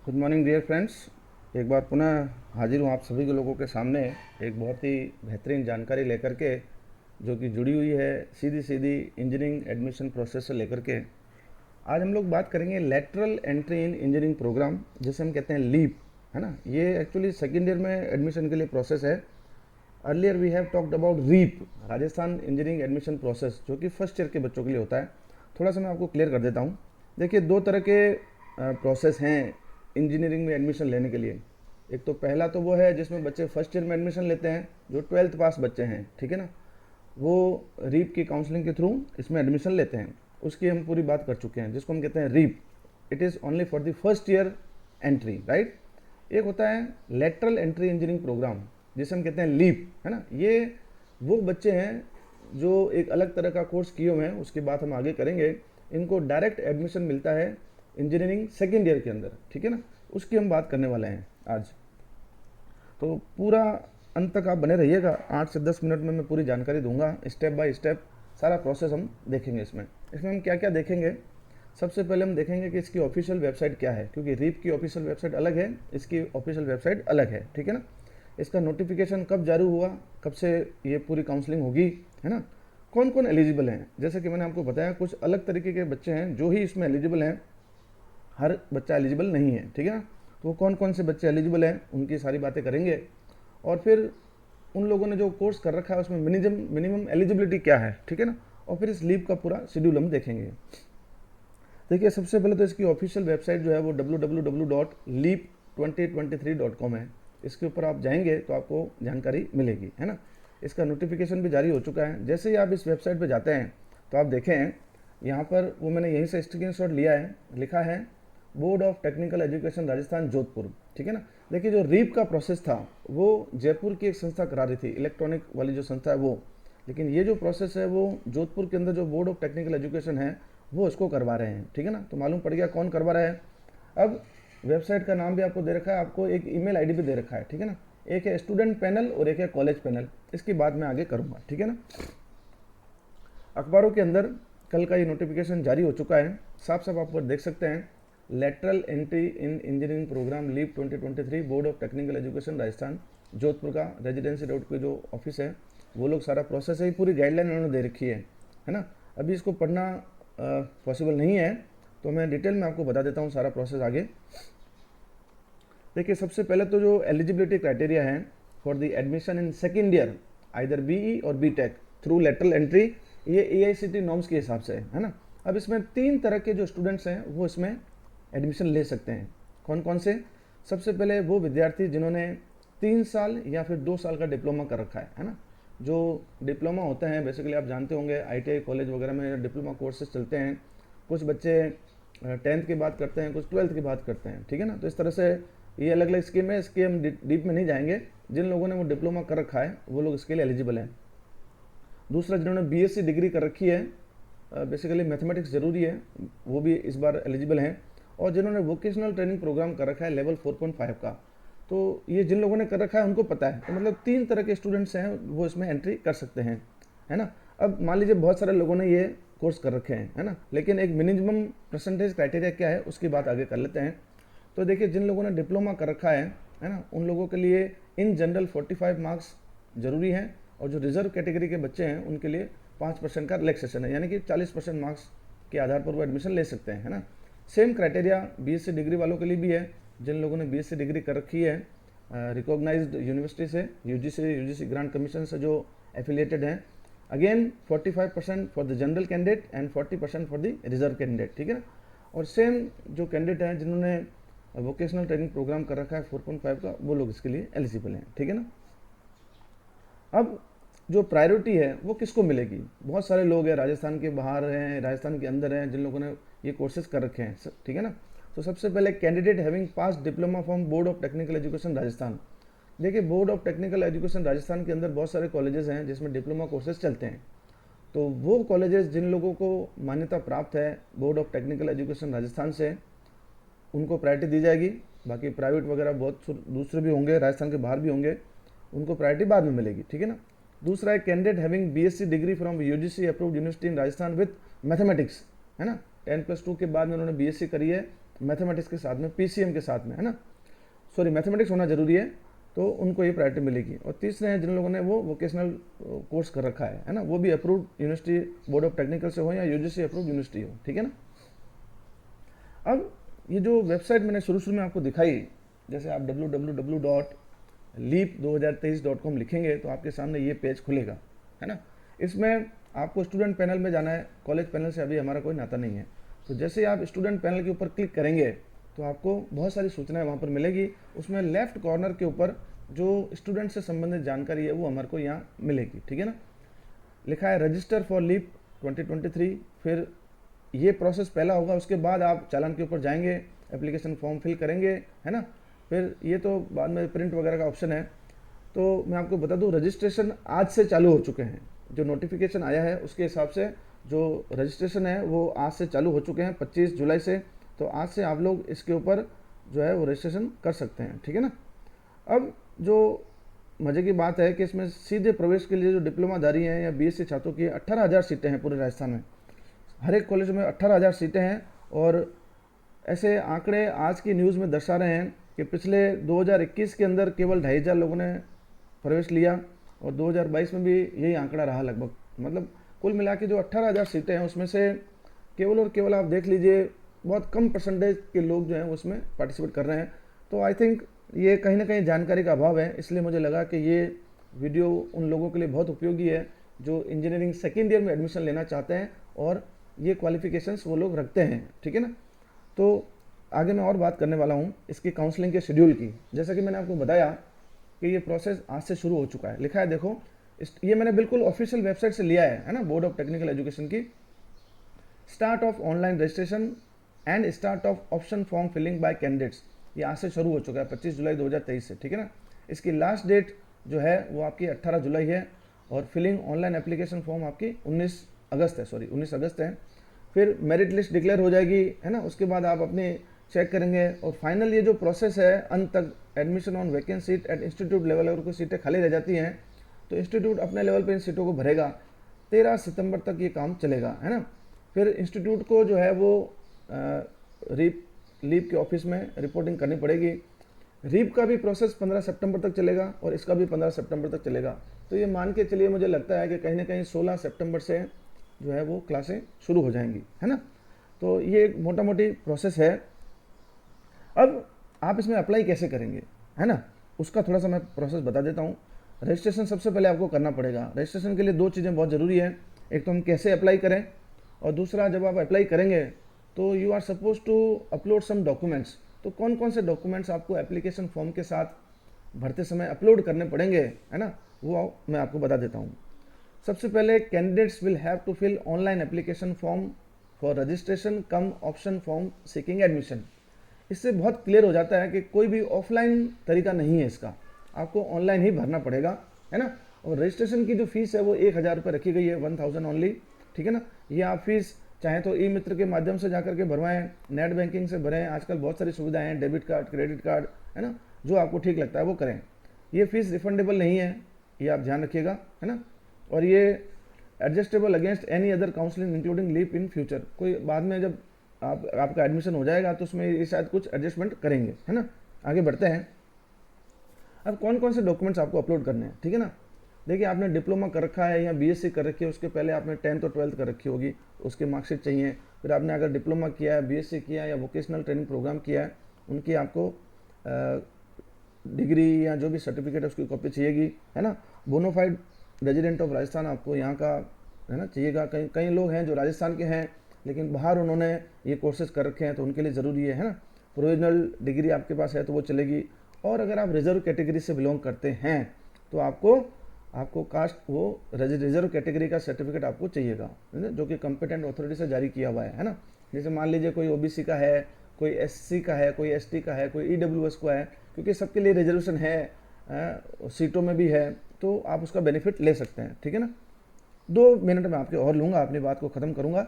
Good morning dear friends. एक बार पुनः हाजिर हूँ आप सभी के लोगों के सामने एक बहुत ही बेहतरीन जानकारी लेकर के, जो कि जुड़ी हुई है सीधी सीधी इंजीनियरिंग एडमिशन प्रोसेस से लेकर के। आज हम लोग बात करेंगे lateral entry in engineering program, जिसे हम कहते हैं लीप, है ना। ये एक्चुअली सेकेंड ईयर में एडमिशन के लिए प्रोसेस है। Earlier we have talked about REAP, Rajasthan engineering admission process, जो कि फर्स्ट ईयर के बच्चों के लिए होता है। थोड़ा सा मैं आपको क्लियर कर देता हूँ। देखिए, दो तरह के प्रोसेस हैं इंजीनियरिंग में एडमिशन लेने के लिए। एक तो पहला तो वो है जिसमें बच्चे फर्स्ट ईयर में एडमिशन लेते हैं, जो 12th पास बच्चे हैं, ठीक है ना। वो रीप की काउंसलिंग के थ्रू इसमें एडमिशन लेते हैं। उसकी हम पूरी बात कर चुके हैं, जिसको हम कहते हैं REAP. It is only for the first year entry, right. एक होता है लेटरल एंट्री इंजीनियरिंग प्रोग्राम, जिसे हम कहते हैं लीप, है ना। ये वो बच्चे हैं जो एक अलग तरह का कोर्स किए हुए हैं, उसकी बात हम आगे करेंगे। इनको डायरेक्ट एडमिशन मिलता है इंजीनियरिंग सेकेंड ईयर के अंदर, ठीक है ना। उसकी हम बात करने वाले हैं आज। तो पूरा अंत तक आप बने रहिएगा। 8 से 10 मिनट में मैं पूरी जानकारी दूंगा, स्टेप बाय स्टेप सारा प्रोसेस हम देखेंगे। इसमें हम क्या क्या देखेंगे। सबसे पहले हम देखेंगे कि इसकी ऑफिशियल वेबसाइट क्या है, क्योंकि रीप की ऑफिशियल वेबसाइट अलग है, इसकी ऑफिशियल वेबसाइट अलग है, ठीक है ना। इसका नोटिफिकेशन कब जारी हुआ, कब से ये पूरी काउंसलिंग होगी, है ना। कौन कौन एलिजिबल हैं, जैसे कि मैंने आपको बताया कुछ अलग तरीके के बच्चे हैं जो ही इसमें एलिजिबल हैं। हर बच्चा एलिजिबल नहीं है, ठीक है ना। तो वो कौन कौन से बच्चे एलिजिबल हैं उनकी सारी बातें करेंगे। और फिर उन लोगों ने जो कोर्स कर रखा है उसमें मिनिमम एलिजिबिलिटी क्या है, ठीक है ना। और फिर इस लीव का पूरा शेड्यूल हम देखेंगे। देखिए, सबसे पहले तो इसकी ऑफिशियल वेबसाइट जो है वो www.leap2023.com है। इसके ऊपर आप जाएंगे तो आपको जानकारी मिलेगी, है ना। इसका नोटिफिकेशन भी जारी हो चुका है। जैसे ही आप इस वेबसाइट पर जाते हैं तो आप देखें यहाँ पर, वो मैंने यहीं से स्क्रीनशॉट लिया है, लिखा है board of technical education Rajasthan Jodhpur, ठीक है ना। देखिए, जो रीप का प्रोसेस था वो जयपुर की एक संस्था करा रही थी, इलेक्ट्रॉनिक वाली जो संस्था है वो। लेकिन ये जो प्रोसेस है वो जोधपुर के अंदर जो बोर्ड ऑफ टेक्निकल एजुकेशन है वो इसको करवा रहे हैं, ठीक है ना। तो मालूम पड़ गया कौन करवा रहा है। अब वेबसाइट का नाम भी आपको दे रखा है, आपको एक ईमेल आईडी भी दे रखा है, ठीक है ना। एक है स्टूडेंट पैनल और एक है कॉलेज पैनल। इसकी बात मैं आगे करूँगा, ठीक है ना। अखबारों के अंदर कल का ये नोटिफिकेशन जारी हो चुका है। साफ साफ आप देख सकते हैं, lateral entry in engineering program LEAP 2023 board of technical education Rajasthan Jodhpur का रेजिडेंसी रोड पे जो ऑफिस है, वो लोग सारा प्रोसेस है, पूरी गाइडलाइन उन्होंने दे रखी है ना। अभी इसको पढ़ना पॉसिबल नहीं है, तो मैं डिटेल में आपको बता देता हूँ सारा प्रोसेस आगे। देखिए, सबसे पहले तो जो एलिजिबिलिटी क्राइटेरिया है for the admission in second year either BE और बीटेक थ्रू लेटरल एंट्री, ये AICTE नॉर्म्स के हिसाब से है ना। अब इसमें 3 तरह के जो स्टूडेंट्स हैं वो इसमें एडमिशन ले सकते हैं। कौन कौन से। सबसे पहले वो विद्यार्थी जिन्होंने 3 साल या फिर 2 साल का डिप्लोमा कर रखा है ना। जो डिप्लोमा होते हैं बेसिकली आप जानते होंगे, ITI कॉलेज वगैरह में डिप्लोमा कोर्सेज चलते हैं। कुछ बच्चे 10th की बात करते हैं, कुछ 12th की बात करते हैं, ठीक है ना। तो इस तरह से ये अलग अलग स्कीम है, इसकी हम डीप में नहीं जाएंगे। जिन लोगों ने वो डिप्लोमा कर रखा है वो लोग इसके लिए एलिजिबल हैं। दूसरा, जिन्होंने BSc डिग्री कर रखी है, बेसिकली मैथमेटिक्स ज़रूरी है, वो भी इस बार एलिजिबल हैं। और जिन्होंने वोकेशनल ट्रेनिंग प्रोग्राम कर रखा है लेवल 4.5 का, तो ये जिन लोगों ने कर रखा है उनको पता है। तो मतलब 3 तरह के स्टूडेंट्स हैं वो इसमें एंट्री कर सकते हैं, है ना। अब मान लीजिए बहुत सारे लोगों ने ये कोर्स कर रखे हैं, है ना, लेकिन एक मिनिमम परसेंटेज क्राइटेरिया क्या है उसकी बात आगे कर लेते हैं। तो देखिए, जिन लोगों ने डिप्लोमा कर रखा है ना, उन लोगों के लिए इन जनरल 45 मार्क्स ज़रूरी हैं। और जो रिजर्व कैटेगरी के बच्चे हैं उनके लिए 5% का रिलैक्सेशन है, यानी कि 40% मार्क्स के आधार पर वो एडमिशन ले सकते हैं, है ना। सेम क्राइटेरिया BSc डिग्री वालों के लिए भी है। जिन लोगों ने BSc डिग्री कर रखी है रिकॉग्नाइज्ड यूनिवर्सिटी से, UGC ग्रांट कमीशन से जो एफिलिएटेड हैं, again 45% for the general candidate and 40% for the reserve candidate, ठीक है ना। और सेम जो कैंडिडेट हैं जिन्होंने वोकेशनल ट्रेनिंग प्रोग्राम कर रखा है 4.5 का, वो लोग इसके लिए एलिजिबल हैं, ठीक है ना। अब जो प्रायोरिटी है वो किसको मिलेगी। बहुत सारे लोग हैं, राजस्थान के बाहर हैं, राजस्थान के अंदर हैं, जिन लोगों ने ये कोर्सेज कर रखे हैं, ठीक है ना। तो सबसे पहले candidate having pass diploma from board of technical education Rajasthan. देखिए, board of technical education Rajasthan के अंदर बहुत सारे कॉलेजेस हैं जिसमें डिप्लोमा कोर्सेज चलते हैं। तो वो कॉलेजेस जिन लोगों को मान्यता प्राप्त है board of technical education Rajasthan से, उनको प्रायोरिटी दी जाएगी। बाकी प्राइवेट वगैरह बहुत दूसरे भी होंगे, राजस्थान के बाहर भी होंगे, उनको प्रायोरिटी बाद में मिलेगी, ठीक है ना। दूसरा है candidate having BSc degree from UGC approved university in Rajasthan with mathematics, है ना। 10+2 के बाद में उन्होंने BSc करी है मैथमेटिक्स के साथ में, पीसीएम के साथ में, है ना, सॉरी मैथमेटिक्स होना जरूरी है, तो उनको ये प्रायोरिटी मिलेगी। और तीसरे हैं जिन लोगों ने वो वोकेशनल कोर्स कर रखा है ना, वो भी approved university board of technical से हो या यूजीसी अप्रूव्ड यूनिवर्सिटी हो, ठीक है ना। अब ये जो वेबसाइट मैंने शुरू में आपको दिखाई, जैसे आप www.leap2023.com लिखेंगे तो आपके सामने ये पेज खुलेगा, है ना। इसमें आपको स्टूडेंट पैनल में जाना है, कॉलेज पैनल से अभी हमारा कोई नाता नहीं है। तो जैसे ही आप स्टूडेंट पैनल के ऊपर क्लिक करेंगे तो आपको बहुत सारी सूचनाएं वहाँ पर मिलेगी। उसमें लेफ्ट कॉर्नर के ऊपर जो स्टूडेंट से संबंधित जानकारी है वो हमारे को यहाँ मिलेगी, ठीक है ना। लिखा है रजिस्टर फॉर लीप 2023, फिर ये प्रोसेस पहला होगा, उसके बाद आप चालान के ऊपर जाएंगे, एप्लीकेशन फॉर्म फिल करेंगे, है ना। फिर ये तो बाद में प्रिंट वगैरह का ऑप्शन है। तो मैं आपको बता दूं रजिस्ट्रेशन आज से चालू हो चुके हैं, जो नोटिफिकेशन आया है उसके हिसाब से जो रजिस्ट्रेशन है वो आज से चालू हो चुके हैं 25 जुलाई से। तो आज से आप लोग इसके ऊपर जो है वो रजिस्ट्रेशन कर सकते हैं, ठीक है ना। अब जो मज़े की बात है कि इसमें सीधे प्रवेश के लिए जो डिप्लोमाधारी हैं या बीएससी छात्रों की 18,000 सीटें हैं पूरे राजस्थान में, हर एक कॉलेज में 18,000 सीटें हैं। और ऐसे आंकड़े आज की न्यूज़ में दर्शा रहे हैं कि पिछले 2021 के अंदर केवल 2,500 लोगों ने प्रवेश लिया और 2022 में भी यही आंकड़ा रहा लगभग। मतलब कुल मिला के जो 18,000 सीटें हैं उसमें से केवल और केवल आप देख लीजिए बहुत कम परसेंटेज के लोग जो हैं उसमें पार्टिसिपेट कर रहे हैं। तो आई थिंक ये कहीं ना कहीं जानकारी का अभाव है, इसलिए मुझे लगा कि ये वीडियो उन लोगों के लिए बहुत उपयोगी है जो इंजीनियरिंग सेकेंड ईयर में एडमिशन लेना चाहते हैं और ये क्वालिफिकेशंस वो लोग रखते हैं, ठीक है ना। तो आगे मैं और बात करने वाला हूँ इसकी काउंसलिंग के शेड्यूल की। जैसा कि मैंने आपको बताया कि ये प्रोसेस आज से शुरू हो चुका है। लिखा है देखो, ये मैंने बिल्कुल ऑफिशियल वेबसाइट से लिया है ना, बोर्ड ऑफ टेक्निकल एजुकेशन की। Start of online registration and start of option form filling by candidates, ये आज से शुरू हो चुका है 25 जुलाई 2023 से, ठीक है ना। इसकी लास्ट डेट जो है वो आपकी 18 जुलाई है और फिलिंग ऑनलाइन एप्लीकेशन फॉर्म आपकी 19 अगस्त है। फिर मेरिट लिस्ट डिक्लेयर हो जाएगी, है ना। उसके बाद आप अपने चेक करेंगे और फाइनल ये जो प्रोसेस है अंत तक admission on vacant seat at institute level, अगर कोई सीटें खाली रह जाती हैं तो इंस्टीट्यूट अपने लेवल पे इन सीटों को भरेगा। 13 सितंबर तक ये काम चलेगा, है ना। फिर इंस्टीट्यूट को जो है वो लीप के ऑफिस में रिपोर्टिंग करनी पड़ेगी। रीप का भी प्रोसेस 15 सितंबर तक चलेगा और इसका भी 15 सितंबर तक चलेगा। तो ये मान के चलिए, मुझे लगता है कि कहीं ना कहीं 16 सितंबर से जो है वो क्लासें शुरू हो जाएंगी, है ना। तो ये एक मोटा मोटी प्रोसेस है। अब आप इसमें अप्लाई कैसे करेंगे, है ना, उसका थोड़ा सा मैं प्रोसेस बता देता हूँ। रजिस्ट्रेशन सबसे पहले आपको करना पड़ेगा। रजिस्ट्रेशन के लिए दो चीज़ें बहुत ज़रूरी है, एक तो हम कैसे अप्लाई करें और दूसरा जब आप अप्लाई करेंगे तो you are suppose to upload some documents. तो कौन कौन से डॉक्यूमेंट्स आपको एप्लीकेशन फॉर्म के साथ भरते समय अपलोड करने पड़ेंगे, है ना, वो मैं आपको बता देता हूँ। सबसे पहले candidates will have to fill online application form for registration cum option form seeking admission. इससे बहुत क्लियर हो जाता है कि कोई भी ऑफलाइन तरीका नहीं है इसका, आपको ऑनलाइन ही भरना पड़ेगा, है ना। और रजिस्ट्रेशन की जो फीस है वो 1,000 रुपये रखी गई है, 1000 ओनली, ठीक है ना। ये आप फीस चाहे तो ई मित्र के माध्यम से जाकर के भरवाएं, नेट बैंकिंग से भरें, आजकल बहुत सारी सुविधाएं हैं, डेबिट कार्ड, क्रेडिट कार्ड, है ना, जो आपको ठीक लगता है वो करें। ये फीस रिफंडेबल नहीं है, ये आप ध्यान रखिएगा, है ना। और ये adjustable against any other counselling including LEAP in future. कोई बाद में जब आपका एडमिशन हो जाएगा तो उसमें ये शायद कुछ एडजस्टमेंट करेंगे, है ना। आगे बढ़ते हैं। अब कौन कौन से डॉक्यूमेंट्स आपको अपलोड करने हैं, ठीक है ना। देखिए, आपने डिप्लोमा कर रखा है या बीएससी कर रखी है, उसके पहले आपने 10th और 12th कर रखी होगी, उसकी मार्कशीट चाहिए। फिर आपने अगर डिप्लोमा किया है, बीएससी किया है या वोकेशनल ट्रेनिंग प्रोग्राम किया है, उनकी आपको डिग्री या जो भी सर्टिफिकेट है उसकी कॉपी चाहिएगी, है ना। बोनोफाइड रेजिडेंट ऑफ राजस्थान आपको यहाँ का, है ना, चाहिएगा। कई लोग हैं जो राजस्थान के हैं लेकिन बाहर उन्होंने ये कोर्सेज कर रखे हैं तो उनके लिए ज़रूरी है ना। प्रोविजनल डिग्री आपके पास है तो वो चलेगी। और अगर आप रिजर्व कैटेगरी से बिलोंग करते हैं तो आपको कास्ट वो रिजर्व कैटेगरी का सर्टिफिकेट आपको चाहिएगा, जो कि कॉम्पिटेंट अथॉरिटी से जारी किया हुआ है ना। जैसे मान लीजिए कोई ओबीसी का है, कोई एससी का है, कोई एसटी का है, कोई ईडब्ल्यूएस का है, क्योंकि सबके लिए रिजर्वेशन है, सीटों में भी है, तो आप उसका बेनिफिट ले सकते हैं, ठीक है ना। 2 मिनट में आपके और लूँगा, अपनी बात को ख़त्म करूँगा।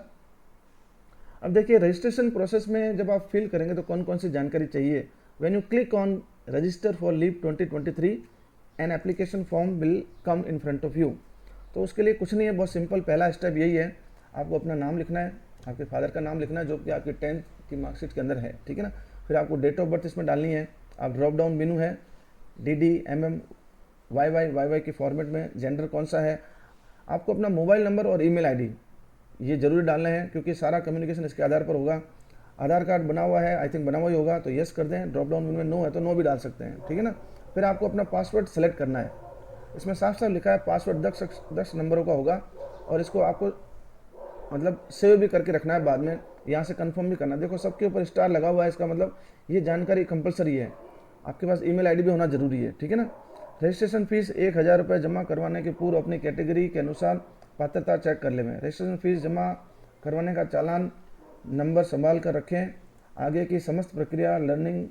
अब देखिए, रजिस्ट्रेशन प्रोसेस में जब आप फिल करेंगे तो कौन कौन सी जानकारी चाहिए। When you click on register for LEAP 2023 an application form will come in front of you. तो उसके लिए कुछ नहीं है, बहुत सिंपल, पहला स्टेप यही है, आपको अपना नाम लिखना है, आपके फादर का नाम लिखना है जो कि आपकी की मार्कशीट के अंदर है, ठीक है ना। फिर आपको डेट ऑफ बर्थ इसमें डालनी है। आप ड्रॉप डाउन मेनू है, DD, MM, YY के फॉर्मेट में, जेंडर कौन सा है, आपको अपना मोबाइल नंबर और ईमेल आईडी ये जरूरी डालना है, क्योंकि सारा कम्युनिकेशन इसके आधार पर होगा। आधार कार्ड बना हुआ है, आई थिंक बना हुआ ही होगा, तो यस कर दें। ड्रॉप डाउन में नो है तो नो भी डाल सकते हैं, ठीक है ना। फिर आपको अपना पासवर्ड सेलेक्ट करना है। इसमें साफ साफ लिखा है पासवर्ड 10 नंबरों का होगा, और इसको आपको मतलब सेव भी करके रखना है, बाद में यहाँ से कंफर्म भी करना है। देखो सबके ऊपर स्टार लगा हुआ है, इसका मतलब ये जानकारी कंपलसरी है। आपके पास ईमेल आईडी भी होना जरूरी है, ठीक है ना। रजिस्ट्रेशन फीस 1000 रुपये जमा करवाने के पूर्व अपनी कैटेगरी के अनुसार पात्रता चेक कर लें। रजिस्ट्रेशन फीस जमा करवाने का चालान नंबर संभाल कर रखें। आगे की समस्त प्रक्रिया लर्निंग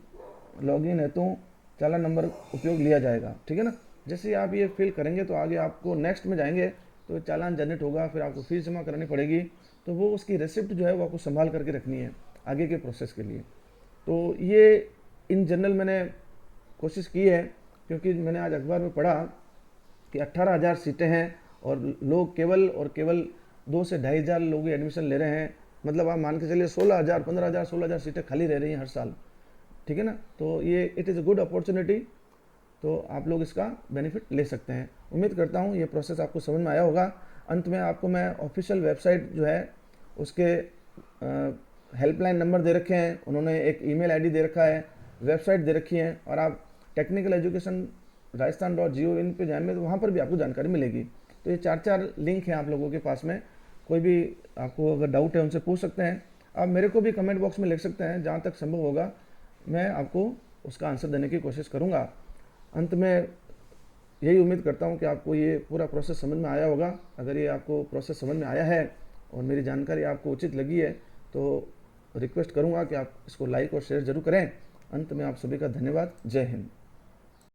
लॉगिन हेतु चालान नंबर उपयोग लिया जाएगा, ठीक है ना। जैसे आप ये फिल करेंगे तो आगे आपको नेक्स्ट में जाएंगे तो चालान जनरेट होगा, फिर आपको फीस जमा करानी पड़ेगी, तो वो उसकी रिसिप्ट जो है वो आपको संभाल करके रखनी है आगे के प्रोसेस के लिए। तो ये इन जनरल मैंने कोशिश की है, क्योंकि मैंने आज अखबार में पढ़ा कि 18,000 सीटें हैं और लोग केवल 2 से 2,500 लोग एडमिशन ले रहे हैं। मतलब आप मान के चलिए 16,000, 15,000, 16,000 सीटें खाली रह रही हैं हर साल, ठीक है ना। तो ये it is a good opportunity, तो आप लोग इसका बेनिफिट ले सकते हैं। उम्मीद करता हूँ ये प्रोसेस आपको समझ में आया होगा। अंत में आपको मैं ऑफिशियल वेबसाइट जो है उसके हेल्पलाइन नंबर दे रखे हैं, उन्होंने एक ईमेल आईडी दे रखा है, वेबसाइट दे रखी है, और आप टेक्निकल एजुकेशन rajasthan.gov.in पे जाएंगे तो वहाँ पर भी आपको जानकारी मिलेगी। तो ये 4 लिंक हैं आप लोगों के पास में, कोई भी आपको अगर डाउट है उनसे पूछ सकते हैं। आप मेरे को भी कमेंट बॉक्स में लिख सकते हैं, जहाँ तक संभव होगा मैं आपको उसका आंसर देने की कोशिश करूँगा। अंत में यही उम्मीद करता हूँ कि आपको ये पूरा प्रोसेस समझ में आया होगा। अगर ये आपको प्रोसेस समझ में आया है और मेरी जानकारी आपको उचित लगी है तो रिक्वेस्ट करूँगा कि आप इसको लाइक और शेयर जरूर करें। अंत में आप सभी का धन्यवाद। जय हिंद।